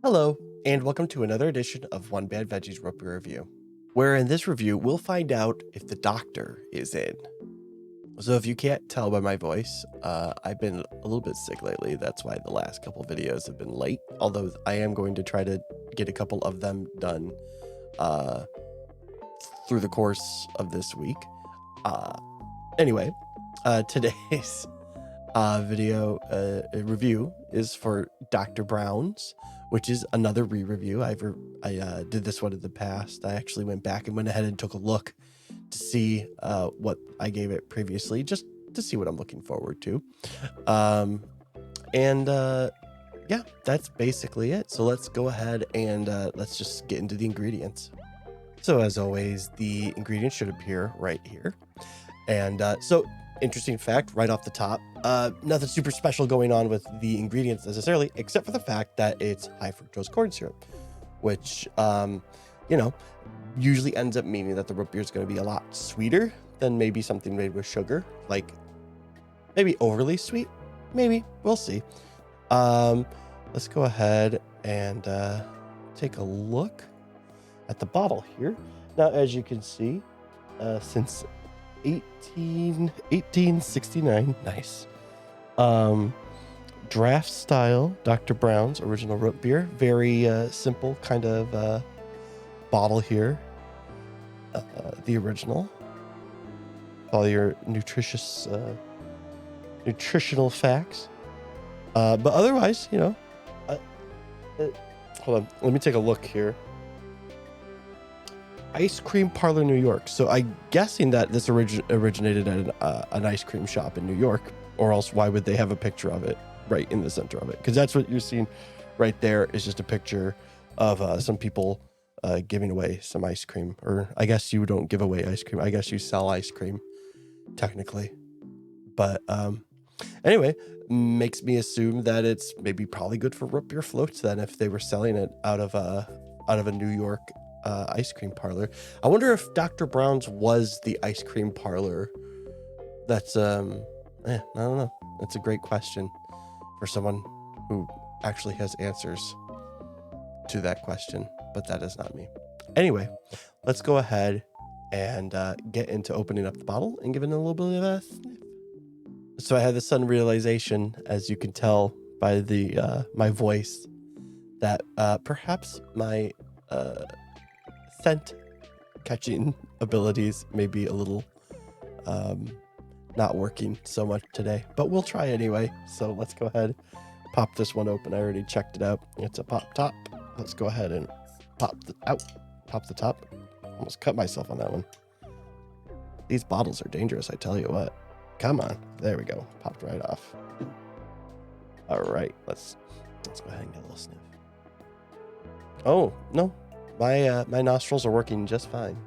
Hello, and welcome to another edition of One Bad Veggies Root Beer Review, where in this review, we'll find out if the doctor is in. So if you can't tell by my voice, I've been a little bit sick lately. That's why the last couple videos have been late, although I am going to try to get a couple of them done through the course of this week. Anyway, today's video review is for Dr. Brown's, which is another re-review. I did this one in the past. I actually went back and went ahead and took a look to see what I gave it previously, just to see what I'm looking forward to. Yeah, that's basically it. So let's go ahead and let's just get into the ingredients. So as always, the ingredients should appear right here. And so interesting fact right off the top, nothing super special going on with the ingredients necessarily, except for the fact that it's high fructose corn syrup, which, you know, usually ends up meaning that the root beer is going to be a lot sweeter than maybe something made with sugar, like maybe overly sweet, maybe, we'll see. Let's go ahead and take a look at the bottle here. Now, as you can see, since 1869, nice. Draft style Dr. Brown's original root beer. Very simple kind of bottle here. The original. All your nutritional facts. But otherwise, you know, hold on, let me take a look here. Ice Cream Parlor, New York. So I'm guessing that this originated at an ice cream shop in New York, or else why would they have a picture of it right in the center of it? Because that's what you're seeing right there is just a picture of some people giving away some ice cream. Or I guess you don't give away ice cream. I guess you sell ice cream, technically. But anyway, makes me assume that it's maybe probably good for root beer floats then if they were selling it out of a New York ice cream parlor. I wonder if Dr. Brown's was the ice cream parlor. That's I don't know. That's a great question for someone who actually has answers to that question, but that is not me. Anyway, let's go ahead and get into opening up the bottle and giving it a little bit of a sniff. So I had the sudden realization, as you can tell by the my voice, that perhaps my scent catching abilities may be a little not working so much today, but we'll try anyway. So let's go ahead, pop this one open. I already checked it out. It's a pop top. Let's go ahead and pop the top. Almost cut myself on that one. These bottles are dangerous, I tell you what. Come on, there we go. Popped right off. All right, let's go ahead and get a little sniff. Oh no. My nostrils are working just fine.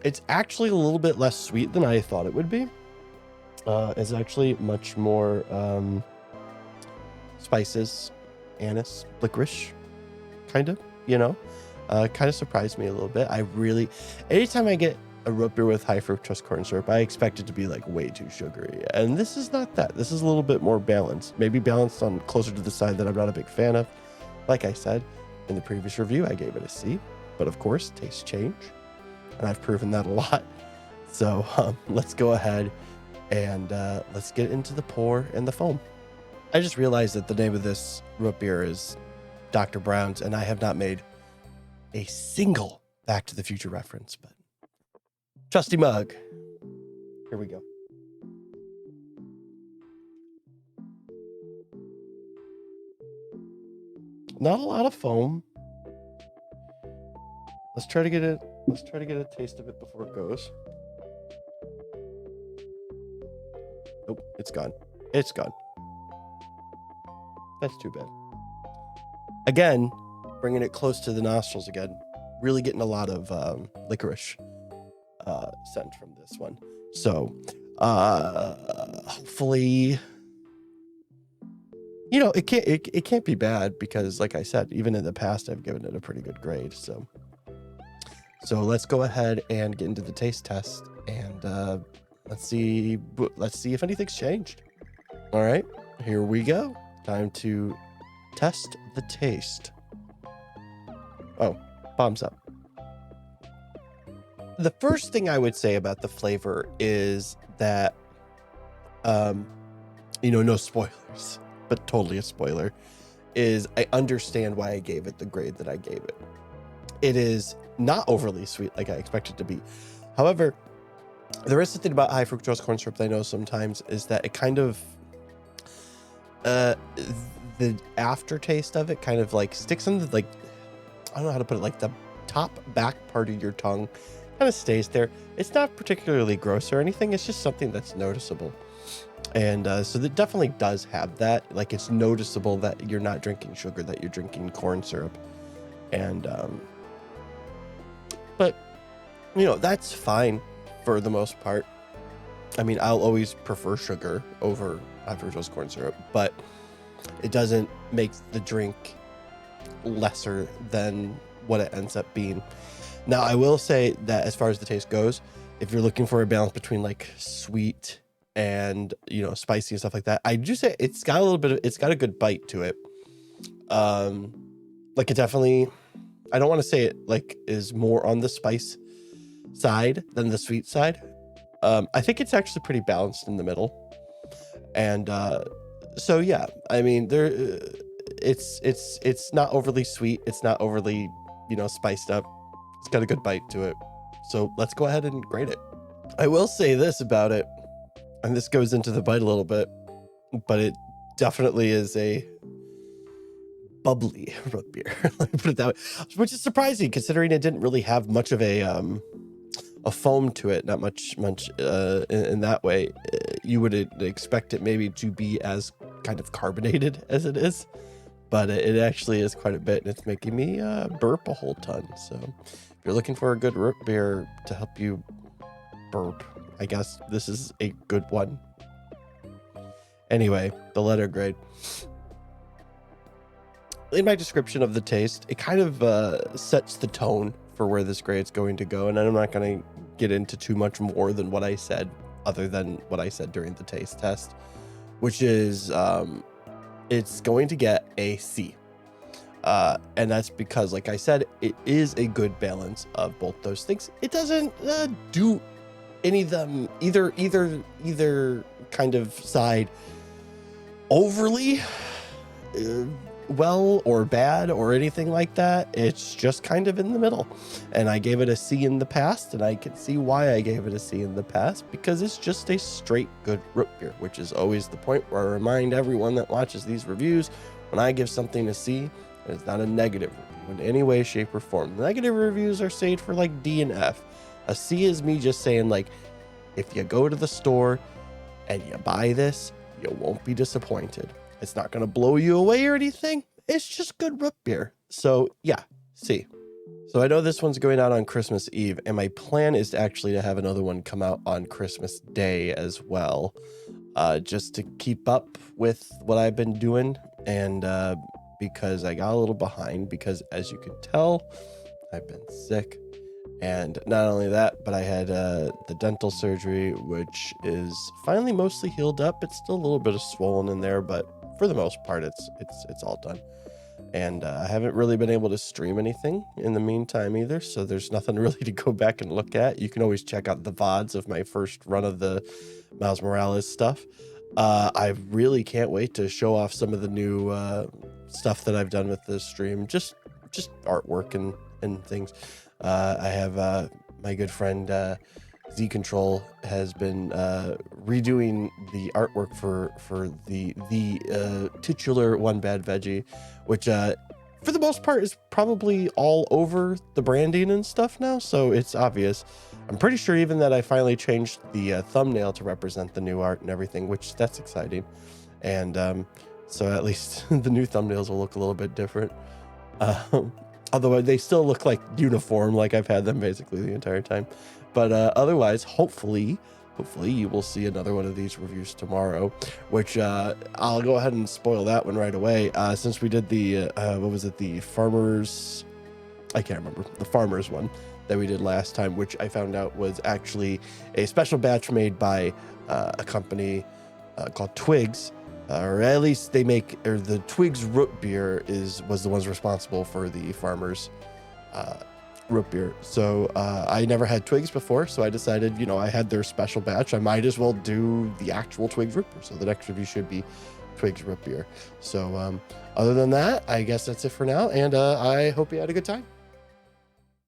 It's actually a little bit less sweet than I thought it would be. It's actually much more spices, anise, licorice, kind of, you know. Kind of surprised me a little bit. Anytime I get a root beer with high fructose corn syrup, I expect it to be like way too sugary, and this is not that. This is a little bit more balanced, maybe balanced on closer to the side that I'm not a big fan of. Like I said in the previous review, I gave it a C, but of course tastes change, and I've proven that a lot. So let's go ahead and let's get into the pour and the foam. I just realized that the name of this root beer is Dr. Brown's, and I have not made a single Back to the Future reference, but trusty mug. Here we go. Not a lot of foam. Let's try to get a taste of it before it goes. Nope, it's gone. It's gone. That's too bad. Again, bringing it close to the nostrils again. Really getting a lot of licorice scent from this one. So hopefully, you know, it can't be bad, because like I said, even in the past I've given it a pretty good grade. So let's go ahead and get into the taste test, and let's see if anything's changed. All right, here we go. Time to test the taste. Oh, bombs up. The first thing I would say about the flavor is that, no spoilers, but totally a spoiler, is I understand why I gave it the grade that I gave it. It is not overly sweet like I expected it to be. However, there is something about high fructose corn syrup that I know sometimes is that it kind of, the aftertaste of it kind of like sticks on the, like, I don't know how to put it, like the top back part of your tongue kind of stays there. It's not particularly gross or anything. It's just something that's noticeable. And so it definitely does have that. Like, it's noticeable that you're not drinking sugar, that you're drinking corn syrup. And, but, that's fine for the most part. I mean, I'll always prefer sugar over high fructose corn syrup, but it doesn't make the drink lesser than what it ends up being. Now, I will say that as far as the taste goes, if you're looking for a balance between like sweet and, spicy and stuff like that, I do say it's got a good bite to it. Like, it definitely, I don't want to say it like is more on the spice side than the sweet side. I think it's actually pretty balanced in the middle. And, so yeah, I mean, it's not overly sweet. It's not overly, spiced up. It's got a good bite to it. So let's go ahead and grade it. I will say this about it, and this goes into the bite a little bit, but it definitely is a bubbly root beer. Let me put it that way, which is surprising considering it didn't really have much of a foam to it, not much in that way. You would expect it maybe to be as kind of carbonated as it is, but it actually is quite a bit, and it's making me burp a whole ton. So if you're looking for a good root beer to help you burp, I guess this is a good one. Anyway, the letter grade. In my description of the taste, it kind of sets the tone for where this grade's going to go, and I'm not going to get into too much more than what I said, other than what I said during the taste test, which is it's going to get a C. And that's because, like I said, it is a good balance of both those things. It doesn't do any of them, either kind of side overly well or bad or anything like that. It's just kind of in the middle. And I gave it a C in the past, and I can see why I gave it a C in the past, because it's just a straight good root beer, which is always the point where I remind everyone that watches these reviews, when I give something a C, it's not a negative review in any way, shape, or form. The negative reviews are saved for like D and F. A C is me just saying, like, if you go to the store and you buy this, you won't be disappointed. It's not going to blow you away or anything. It's just good root beer. So yeah, C. So I know this one's going out on Christmas Eve, and my plan is actually to have another one come out on Christmas Day as well, just to keep up with what I've been doing, and because I got a little behind, because as you can tell, I've been sick. And not only that, but I had the dental surgery, which is finally mostly healed up. It's still a little bit of swollen in there, but for the most part, it's all done. And I haven't really been able to stream anything in the meantime either, so there's nothing really to go back and look at. You can always check out the VODs of my first run of the Miles Morales stuff. I really can't wait to show off some of the new stuff that I've done with this stream, just artwork and things. I have my good friend Z Control has been redoing the artwork for the titular One Bad Veggie, which for the most part is probably all over the branding and stuff now, so it's obvious. I'm pretty sure even that I finally changed the thumbnail to represent the new art and everything, which that's exciting. And so at least the new thumbnails will look a little bit different. Although they still look like uniform, like I've had them basically the entire time. But otherwise, hopefully you will see another one of these reviews tomorrow, which I'll go ahead and spoil that one right away. Since we did the, what was it? The farmers, I can't remember, the farmers one that we did last time, which I found out was actually a special batch made by a company called Twigs. or at least they make, or the Twigs root beer was the ones responsible for the farmers root beer. So I never had Twigs before, so I decided, you know, I had their special batch, I might as well do the actual Twigs root beer. So the next review should be Twigs root beer. So other than that, I guess that's it for now, and I hope you had a good time.